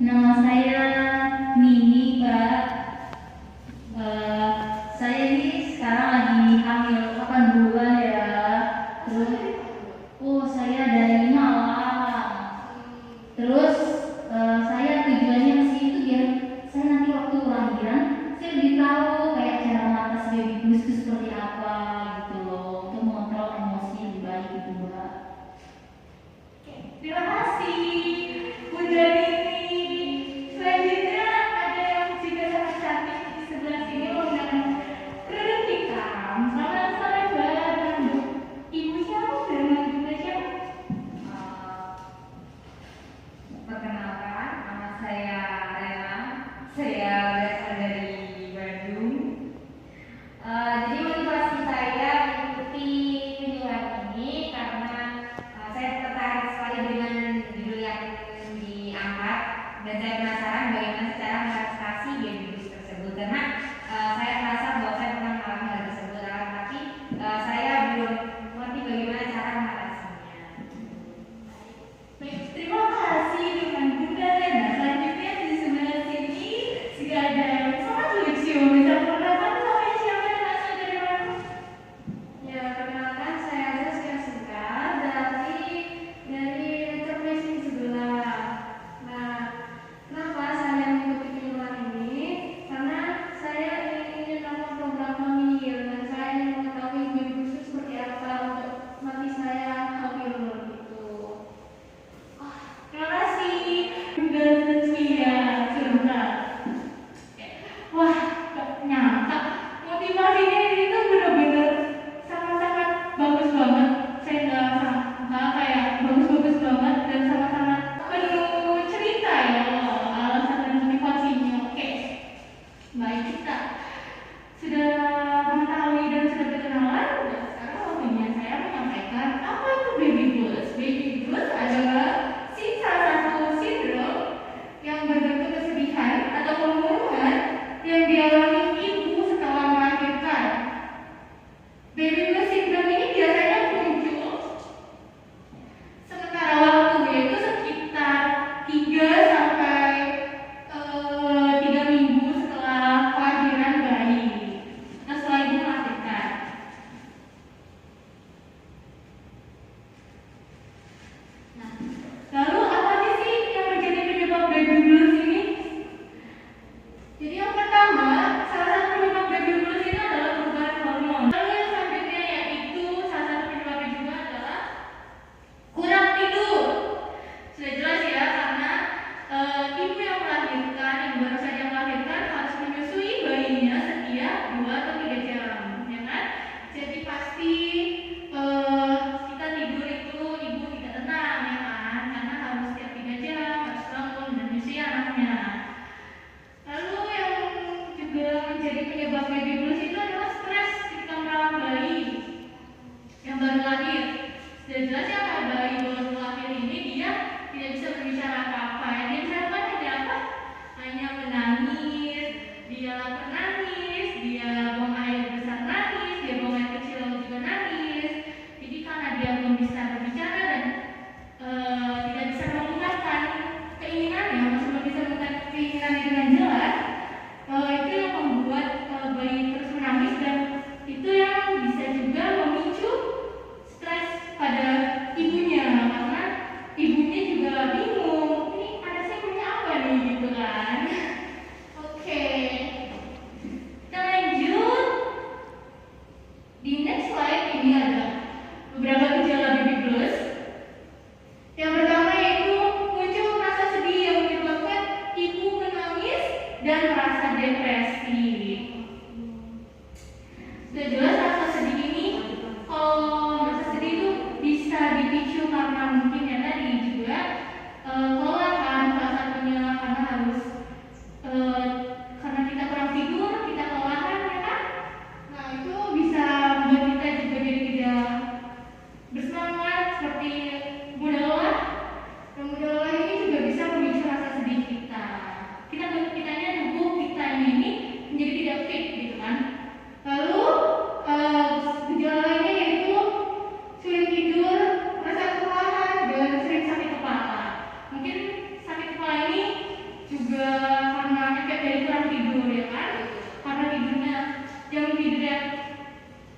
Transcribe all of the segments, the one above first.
Nama saya Nini, Kak. Saya ini sekarang lagi hamil 8 bulan ya. Terus, saya dari Malang. Terus saya tujuannya ke sini tuh biar saya nanti waktu lahiran saya lebih tahu kayak cara mengatasi baby blues itu seperti apa gitu loh, untuk mengontrol emosi lebih baik gitu, Mbak. Terima kasih, Bunda Nini. Selanjutnya ada yang juga sangat cantik di sebelah sini menggunakan kerudung hitam. Selamat sore, Mbak. Ibu siapa dan Bunda siapa? Perkenalkan, nama saya Rela. Saya berasal dari Bandung. Jadi motivasi saya mengikuti kejuaraan ini karena saya tertarik sekali dengan judul yang diangkat dan saya penasaran bagaimana cara mengatasi baby blues tersebut karena saya merasa bahwa saya pernah mengalami hal tersebut, tapi saya belum mengerti bagaimana cara mengatasinya. Baik, terima kasih dengan Bunda Rena. Selanjutnya di sebelah sini juga ada yang sangat lucu. Bisa perkenalkan namanya siapa dan asal dari mana? Ya, perkenalkan saya Zaskia Sinta dari Termesi sebelah. Nah, kenapa saya mengikuti kejuaraan ini? Karena saya dari kurang tidur ya kan, karena tidurnya jam tidur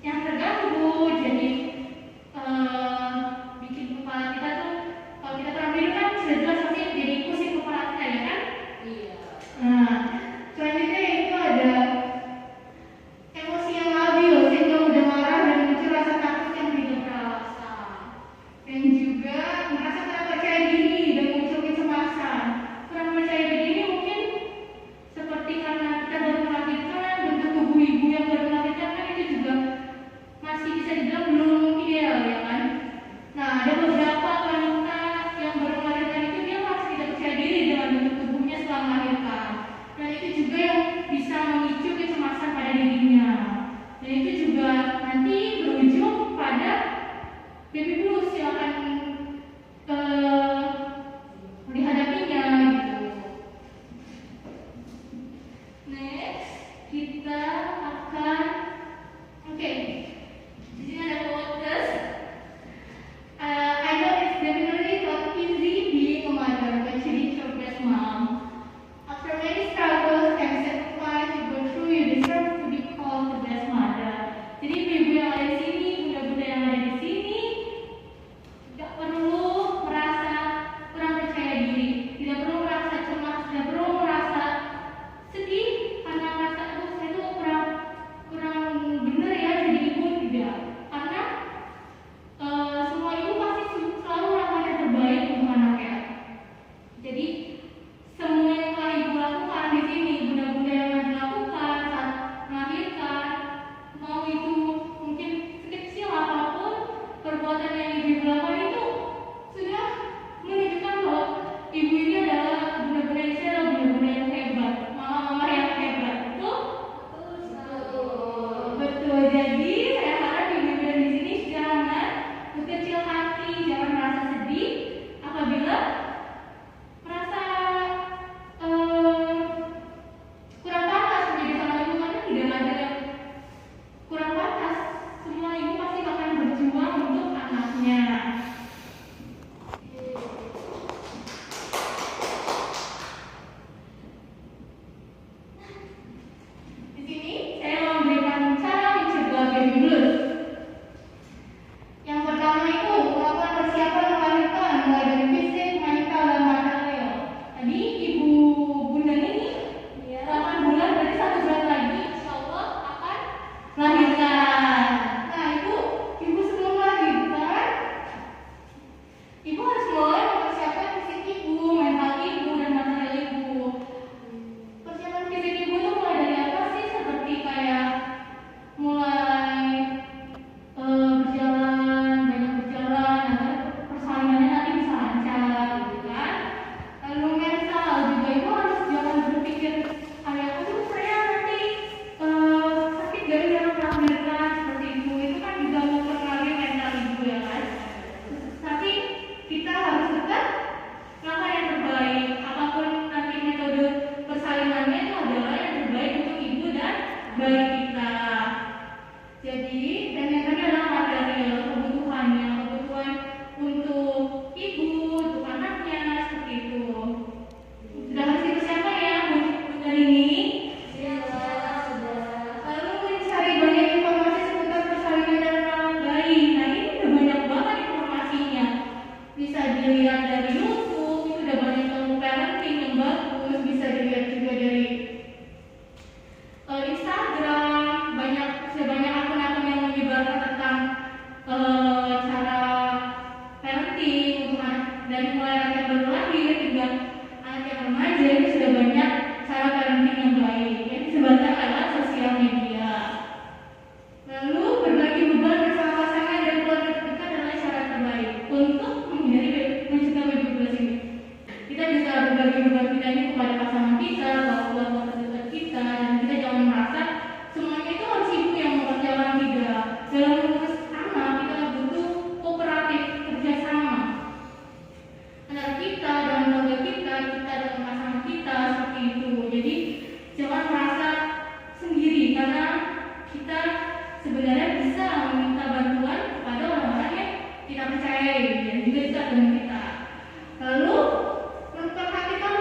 yang terganggu, jadi bikin kepala kita tuh, kalau kita kurang tidur kan sudah jelas pasti jadi pusing kepala kita ya kan. Iya. Nah, selanjutnya itu ada emosi yang labil sehingga mudah marah dan muncul rasa takut yang tidak beralasan, dan juga merasa tak percaya diri dan muncul kecemasan. Kurang percaya diri ini mungkin seperti karena kita baru melahirkan, bentuk tubuh ibu yang baru melahirkan kan itu juga masih bisa dibilang belum ideal ya kan. Nah, ada beberapa wanita yang baru melahirkan itu dia masih tidak percaya diri dengan bentuk tubuhnya setelah melahirkan, dan itu juga yang bisa memicu kecemasan pada dirinya, dan itu juga nanti berujung pada baby blues yang akan dihadapinya gitu. Next, kita akan di sini ada quotes. I know it's definitely not easy being a mother, but you need your best mom. After many struggles and sacrifice you go through, you deserve to be called the best mother. Jadi ibu yang ada di sini, bunda-bunda yang ada di sini, tidak perlu merasa kurang percaya diri, tidak perlu merasa cemas, tidak perlu merasa sedih karena merasa aduh saya tuh kurang bener ya jadi ibu, tidak. Karena semua ibu pasti selalu melakukan yang terbaik untuk anaknya. Jadi semua yang telah ibu lakukan di sini, bunda-bunda yang dilakukan saat melahirkan, mau itu mungkin sekecil apapun perbuatan yang ibu lakukan itu sudah menunjukkan bahwa ibu ini adalah bunda-bunda yang adalah bunda-bunda yang hebat, mama-mama yang hebat. Betul. Jadi saya harap ibu-ibu di sini jangan berkecil hati, jangan merasa sedih apabila merasa kurang pantas menjadi seorang ibu, karena tidak ada yang kurang pantas. Semua ibu pasti akan berjuang untuk anaknya. Di sini saya mau memberikan cara mencegah baby blues. Yang pertama itu melakukan persiapan melahirkan, mulai dari fisik, mental, dan material. Tadi ibu bunda ini 8 bulan, berarti 1 bulan lagi insya Allah akan melahirkan. Nah ibu sebelum melahirkan, ibu harus mulai mempersiapkan fisik ibu, mental ibu, dan material ibu. Persiapan fisik ibu itu mulai dari apa sih? Seperti kayak mulai banyak berjalan agar persalinannya nanti bisa lancar gitu kan. Lalu mental juga ibu harus jangan berpikir kayak aduh saya nanti sakit dari dalam melahirkan seperti itu kan juga mempengaruhi mental ibu ya kan. Tapi kita harus tetap melakukan yang terbaik, apapun nanti metode persalinannya itu adalah yang terbaik untuk ibu dan bayi kita. Jadi, dan yang tadi adalah material, kebutuhan untuk ibu, untuk anaknya, seperti itu. Sudah harus dipersiapkan ya, bunda ini. Lalu mencari banyak informasi seputar persalinan dan perawatan bayi. Nah ini udah banyak banget informasinya. Bisa dilihat dari YouTube, itu udah banyak ilmu parenting yang bagus. Bisa dilihat juga dari Instagram, sudah banyak akun-akun yang menyebarkan tentang cara parenting untuk anak dari mulai anak yang baru lahir hingga anak yang remaja. Itu sudah banyak cara parenting yang baik yang disebarkan lewat sosial media. Lalu berbagi beban bersama pasangan dan keluarga terdekat adalah cara terbaik untuk menghindari mencegah baby blues ini. Kita bisa berbagi beban kita ini kepada pasangan kita, keluarga terdekat kita, dan kita jangan merasa semuanya itu harus ibu yang mengerjakan. Tidak. Dalam mengurus anak kita butuh kooperatif, kerjasama antara kita dan keluarga kita dan pasangan kita, seperti itu. Jadi jangan merasa sendiri karena kita sebenarnya bisa meminta bantuan kepada orang-orang yang kita percayai dan juga dekat dengan kita. Lalu memperhatikan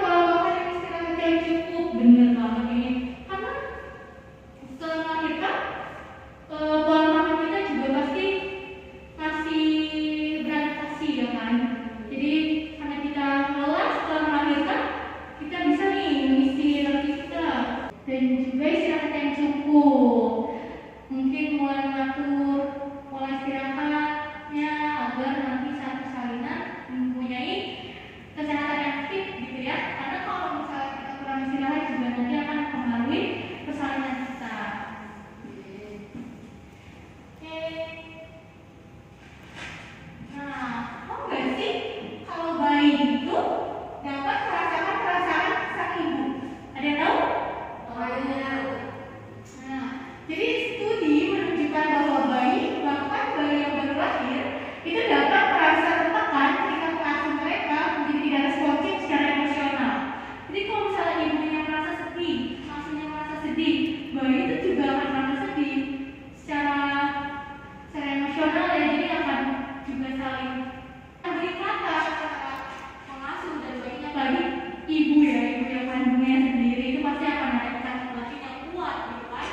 pasti akan ada ikatan batin yang kuat gitu kan.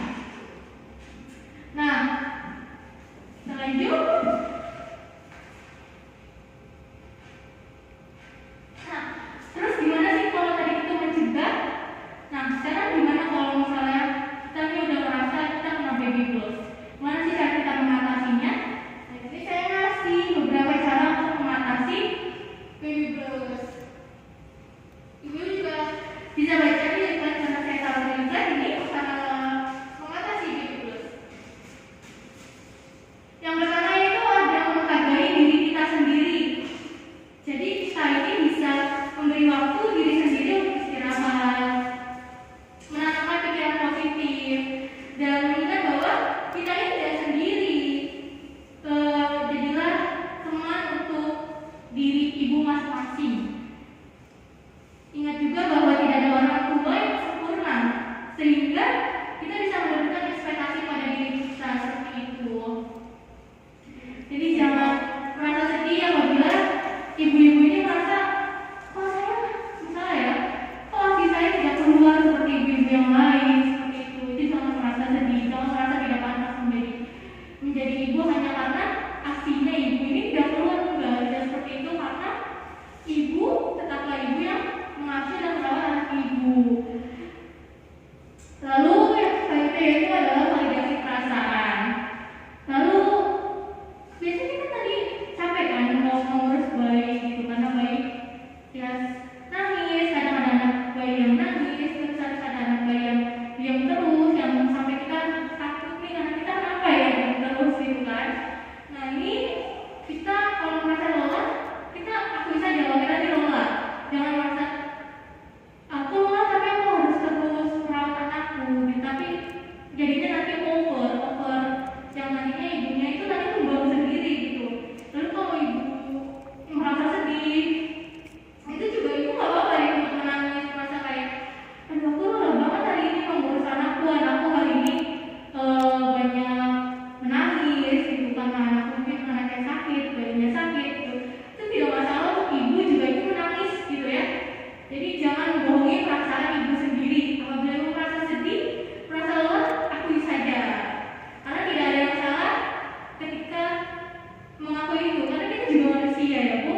Nah, selanjut. Nah, terus gimana sih kalau tadi itu mencegah? Nah, sekarang gimana kalau misalnya kita nih udah merasa kita kena baby blues? Gimana sih cara kita mengatasinya? Nah, jadi saya ngasih beberapa cara untuk mengatasi baby blues. Ibu juga bisa baca di depan karena saya taruh di depan ini cara mengatasi baby blues. Yang pertama itu ada menghargai diri kita sendiri. Jadi kita ini bisa memberi waktu diri sendiri untuk istirahat, menanamkan pikiran positif, dan mengingat bahwa kita ini tidak sendiri. Jadilah teman untuk diri ibu masing-masing. Ingat juga bahwa tidak ada orang tua yang sempurna, sehingga kita bisa memberikan ekspektasi pada diri kita seperti itu. Jadi jangan merasa sedih apabila ibu-ibu ini merasa, kok saya misalnya ya, kok hati saya tidak keluar seperti ibu-ibu yang lain seperti itu. Jadi jangan merasa sedih, jangan merasa tidak pantas menjadi ibu hanya karena aksinya ibu ini tidak keluar, tidak seperti itu, karena ibu tetaplah ibu yang mengasuh dan merawat anak ibu. Lalu yang selanjutnya itu adalah validasi perasaan. Lalu biasanya kita tadi capek kan mau ngurus bayi gitu, karena bayi ya nangis, kadang ada anak bayi yang nangis, terus ada anak bayi yang diam terus, yang sampai kita takut nih anak kita kenapa ya diam terus gitu kan. Nah ini kita kalau merasa lelah, kita akui saja kalau kita ini lelah. Jangan merasa aku lelah tapi aku harus terus merawat anakku gitu. Tapi jadinya nanti over yang nantinya ibunya itu nanti membangun sendiri gitu. Lalu kalau ibu merasa sedih, itu juga ibu nggak apa-apa ya untuk menangis, merasa kayak aduh aku lelah banget hari ini mengurus anakku hari ini banyak menangis gitu karena anakku mungkin anaknya sakit, bayinya sakit gitu. Itu tidak masalah untuk ibu juga itu menangis gitu ya. Jadi jangan bohongi perasaan ibu sendiri. Apabila ibu merasa sedih, merasa lelah, akui saja. Karena tidak ada yang salah ketika mengakui itu, karena kita juga manusia ya Bu.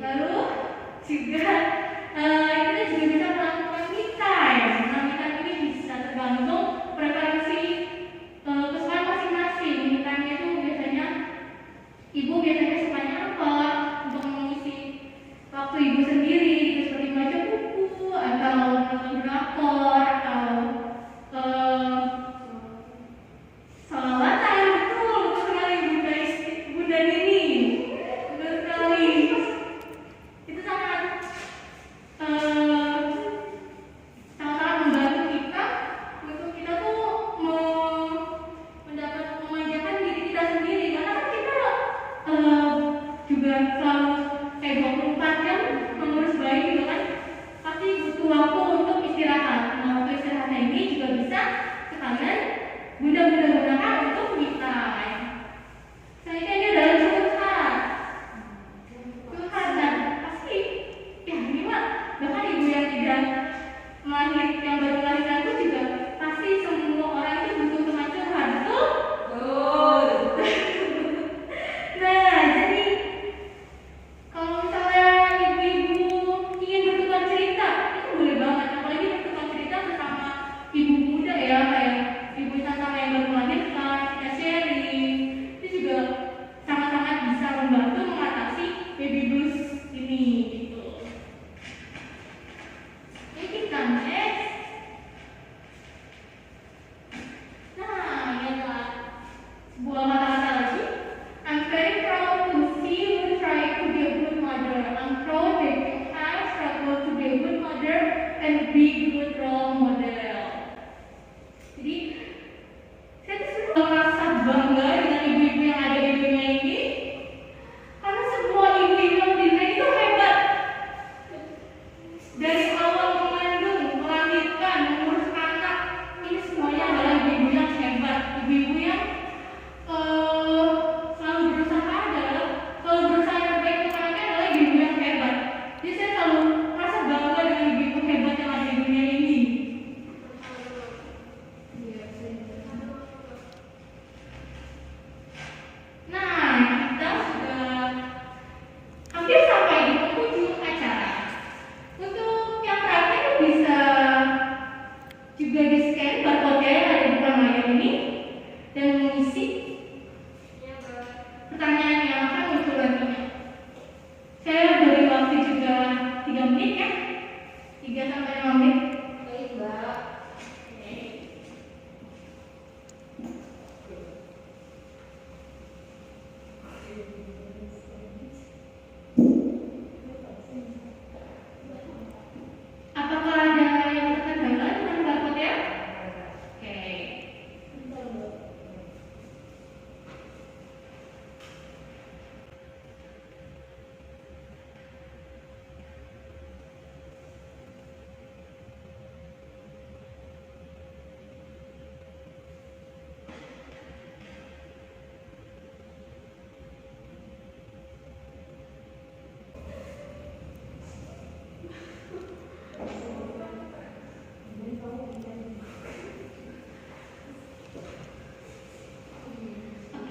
Lalu juga kita juga bisa melakukan me time. Nah, me time ini bisa tergantung preferensi kesukaan masing-masing. Me time itu biasanya ibu biasanya sukanya apa untuk mengisi waktu ibu sendiri, gitu, seperti baca buku atau nonton drakor atau salawatan. Betul sekali Bunda Nini, betul sekali. Itu sangat sangat membantu kita untuk kita tuh memanjakan diri kita sendiri, karena kan kita juga selalu kayak 24 jam mengurus bayi gitu kan, pasti butuh waktu untuk istirahat. Nah, waktu istirahatnya ini juga bisa sekalian Bunda gunakan untuk me time. Selanjutnya ini adalah curhat dan pasti ya ini mah bahkan ibu yang tidak yang baru melahirkan itu juga pasti semua orang itu butuh teman curhat, betul? Nah, jadi kalau misalnya ibu-ibu ingin bertukar cerita, itu boleh banget, apalagi bertukar cerita sesama ibu muda ya, kayak ibu sama yang baru melahirkan, kita sharing, itu juga sangat-sangat bisa membantu mengatasi baby blues ini gitu. Ini kita next. Nah, ini adalah sebuah kata-kata lagi. I'm very proud to see you try to be a good mother. I'm proud that you have struggled to be a good mother and be a good role model. Jadi saya tuh merasa bangga dengan ibu-ibu yang ada di dunia ini, karena semua ibu-ibu yang di dunia itu hebat. Dari awal mengandung, melahirkan, mengurus anak, ini semuanya adalah ibu-ibu yang hebat, ibu-ibu yang selalu berusaha yang terbaik untuk anaknya adalah ibu-ibu yang hebat. Jadi saya selalu merasa bangga dengan ibu-ibu hebat yang ada di dunia ini. juga di-scan barcode yang ada di depan layar ini dan mengisi pertanyaan yang akan muncul nantinya. Saya beri waktu juga 3 menit ya, 3 sampai 5 menit. Baik, Mbak. Apakah ada yang bertanya dengan barcode ya? Oke.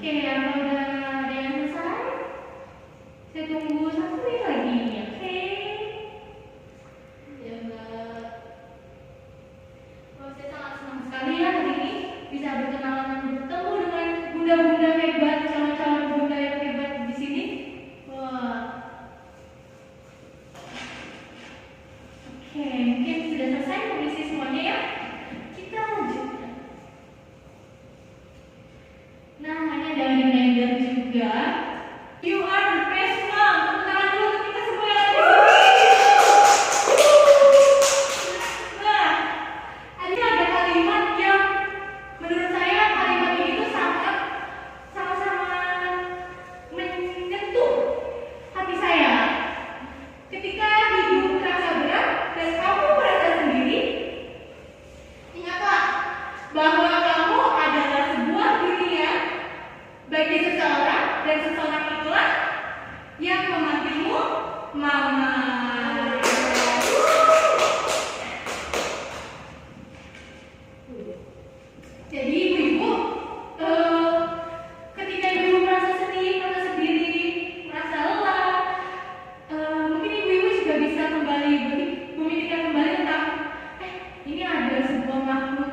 Oke, apa udah ada yang selesai? Saya tunggu 1 menit lagi. Oke. Ya, Mbak. Oh, saya sangat senang sekali ya hari ini bisa berkenalan dan bertemu dengan bunda-bunda hebat, calon-calon bunda yang hebat di sini. Wah. Oke, mungkin sudah selesai mengisi semuanya ya. Kita lanjutkan. Nah, hanya ada reminder juga. You are the best mom. Tepuk tangan dulu untuk kita semua yang ada di sini. Nah, ini ada kalimat yang menurut saya kalimat ini tuh sangat sama-sama menyentuh hati saya. Ketika hidup terasa berat dan kamu merasa sendiri, ingatlah bahwa kamu adalah sebuah dunia bagi seseorang dan seseorang itulah yang memanggilmu mama. Jadi ibu-ibu, ketika ibu merasa sedih, merasa sendiri, merasa lelah, mungkin ibu-ibu juga bisa kembali memikirkan kembali tentang ini ada sebuah makhluk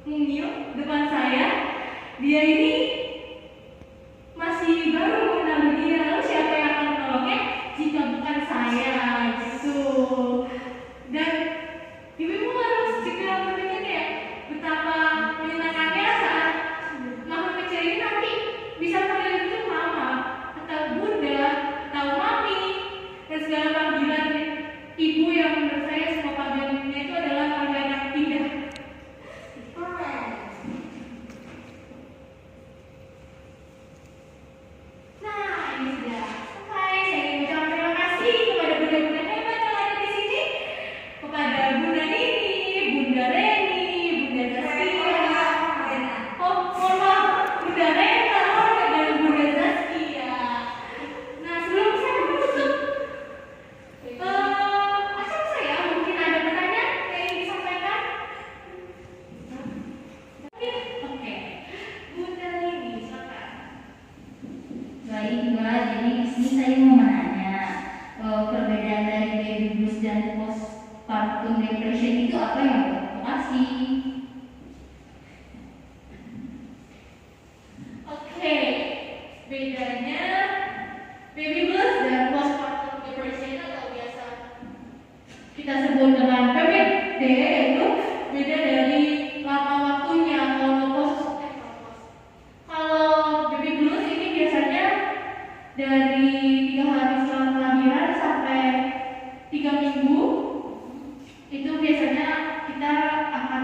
mungil depan saya. Dia ini masih baru mengenal dunia, lalu siapa yang akan menolongnya jika bukan saya gitu. Dan ibu-ibu harus juga berpikir ya betapa menyenangkannya saat makhluk kecil ini nanti bisa panggil itu mama atau bunda atau mami dan segala panggilan ibu yang menurut saya semua panggilannya itu adalah panggilan yang indah. Nah, ini sudah selesai. Saya ingin ucapkan terima kasih kepada bunda-bunda hebat yang ada di sini, kepada Bunda Nini, Bunda Reni, Bunda Zaskia. Oh, mohon maaf, Bunda Rena dan Bunda Zaskia. Nah, sebelum saya menutup acara saya, mungkin ada pertanyaan yang ingin disampaikan? Oke. Bunda Nini, silakan. Baik Mbak, jadi di sini saya mau menanya perbedaan dari baby blues dan postpartum depression itu apa ya Mbak? Terima kasih. Oke, bedanya baby blues dan postpartum depression atau biasa kita sebut dengan PPD itu beda dari lama waktunya. Kalau baby blues ini biasanya dari 3 hari setelah kelahiran sampai 3 minggu itu biasanya kita akan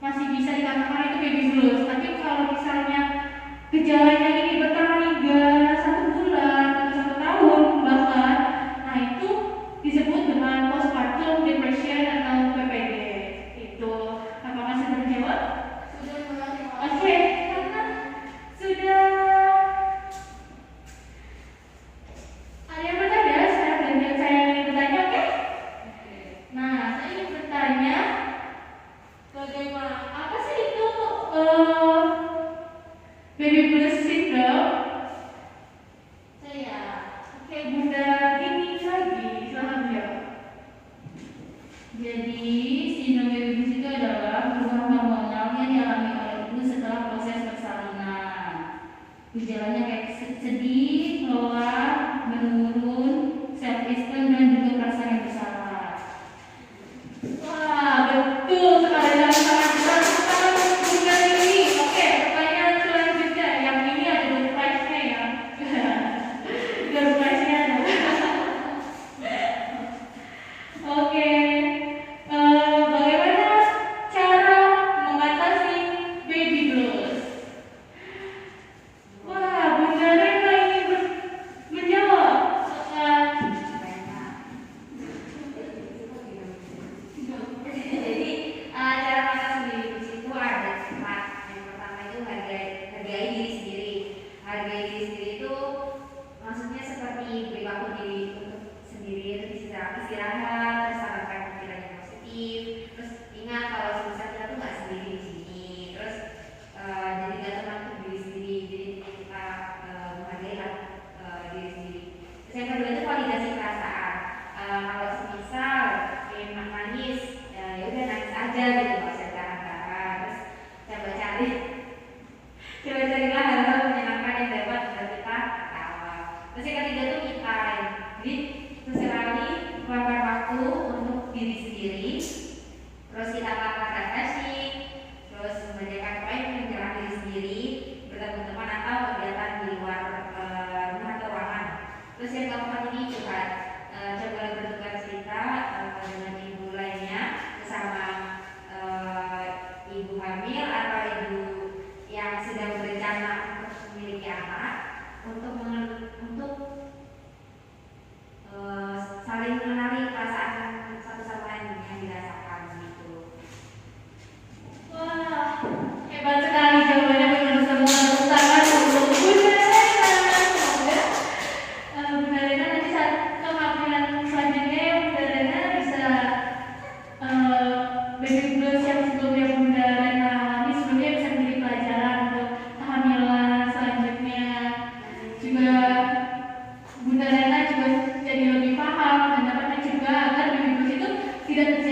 masih bisa dikatakan itu baby blues. Tapi kalau misalnya gejalanya ini bertahan hingga 1 bulan atau 1 tahun bahkan, nah itu disebut dengan postpartum depression atau PPD. Itu apakah sudah terjawab? Sudah, Mbak. Oke, karena sudah ada yang bertanya, saya ingin bertanya, oke? Nah, saya ingin bertanya, bagaimana, apa sih itu baby blues syndrome? Saya, oke Bunda ini lagi, silahkan jawab. Jadi sindrom baby blues itu adalah setelah proses persalinan. Gejalanya kayak sedih, lelah, menurun, self esteem dan juga perasaan yang bersalah. Wah, betul sekali dan sangat berat sekali Bunda ini. Oke, pertanyaan selanjutnya. Yang ini ada door prize-nya ya. Door prize-nya ada. Oke. Bagaimana cara mengatasi baby blues? Wah, Bunda Rena ini menjawab. Jadi cara mengatasi baby blues itu ada 4. Yang pertama itu hargai diri sendiri. Hargai diri sendiri itu maksudnya seperti beri waktu diri untuk sendiri, istirahat, terus sarankan pikiran yang positif. Terus ingat kalau sebisa kita tuh nggak sendiri di sini. Terus jadi nggak tenang untuk diri sendiri. Jadi kita menghargai diri sendiri. Terus yang kedua itu validasi perasaan. Kalau semisal pengen nangis, ya udah nangis aja gitu, nggak usah tahan-tahan. Terus coba carilah hal-hal menyenangkan yang dapat membuat kita ketawa. Terus yang ketiga itu me time. Jadi sesekali meluangkan waktu untuk diri sendiri. Terus kita melakukan refreshing, terus membacakan poin menyerang diri sendiri, bertemu teman atau kegiatan di luar rumah atau ruangan. Terus yang keempat ini curhat. Coba bertukar cerita dengan ibu lainnya, bersama ibu hamil atau ibu yang sedang berencana untuk memiliki anak, untuk saling mengenali perasaan satu sama lain yang dirasakan gitu. Wah, hebat sekali jawabannya. Memang semua tepuk tangan untuk Bunda Rena. Semoga Bunda Rena nanti saat kehamilan selanjutnya Bunda Rena bisa baby blues yang sebelumnya Bunda Rena alami sebelumnya bisa menjadi pelajaran untuk kehamilan selanjutnya. Juga Bunda Rena juga jadi lebih paham dan dapat mencegah agar baby blues itu tidak terjadi